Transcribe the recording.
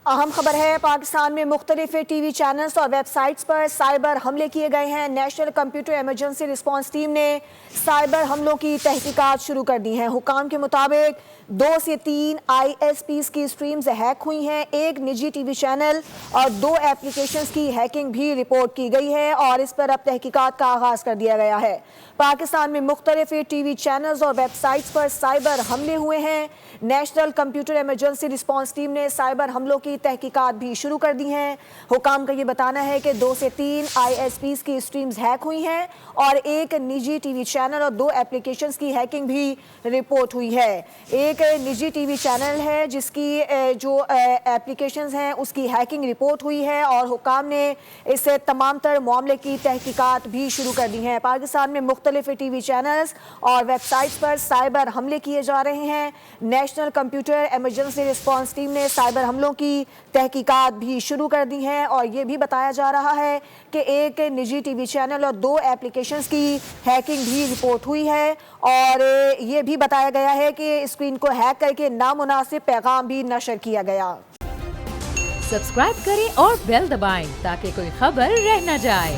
اہم خبر ہے، پاکستان میں مختلف ٹی وی چینلز اور ویب سائٹس پر سائبر حملے کیے گئے ہیں۔ National computer emergency response team نے سائبر حملوں کی تحقیقات شروع کر دی ہیں۔ حکام کے مطابق 2 سے 3 ISPs کی سٹریمز ہیک ہوئی ہیں، 1 نجی ٹی وی چینل اور 2 ایپلیکیشنز کی ہیکنگ بھی رپورٹ کی گئی ہے اور اس پر اب تحقیقات کا آغاز کر دیا گیا ہے۔ پاکستان میں مختلف ٹی وی چینلز اور ویب سائٹس پر سائبر حملے ہوئے ہیں۔ National computer emergency response team نے سائبر حملوں کی تحقیقات بھی شروع کر دی ہیں۔ حکام کا یہ بتانا ہے کہ 2 سے 3 ISPs کی سٹریمز ہیک ہوئی ہیں اور 1 نجی ٹی وی چینل اور 2 ایپلیکیشنز کی ہیکنگ بھی رپورٹ ہوئی ہے۔ ایک نجی ٹی وی چینل ہے جس کی جو ایپلیکیشنز ہیں اس کی ہیکنگ رپورٹ ہوئی ہے اور حکام نے اس تمام تر معاملے کی تحقیقات بھی شروع کر دی ہیں۔ پاکستان میں مختلف ٹی وی چینلز اور ویب سائٹس پر سائبر حملے کیے جا رہے ہیں۔ National computer emergency response team نے سائبر حملوں کی تحقیقات بھی شروع کر دی ہیں اور یہ بھی بتایا جا رہا ہے کہ 1 نجی ٹی وی چینل اور 2 ایپلیکیشنز کی ہیکنگ بھی رپورٹ ہوئی ہے اور یہ بھی بتایا گیا ہے کہ اسکرین کو ہیک کر کے نامناسب پیغام بھی نشر کیا گیا۔ سبسکرائب کریں اور بیل دبائیں تاکہ کوئی خبر رہ نہ جائے۔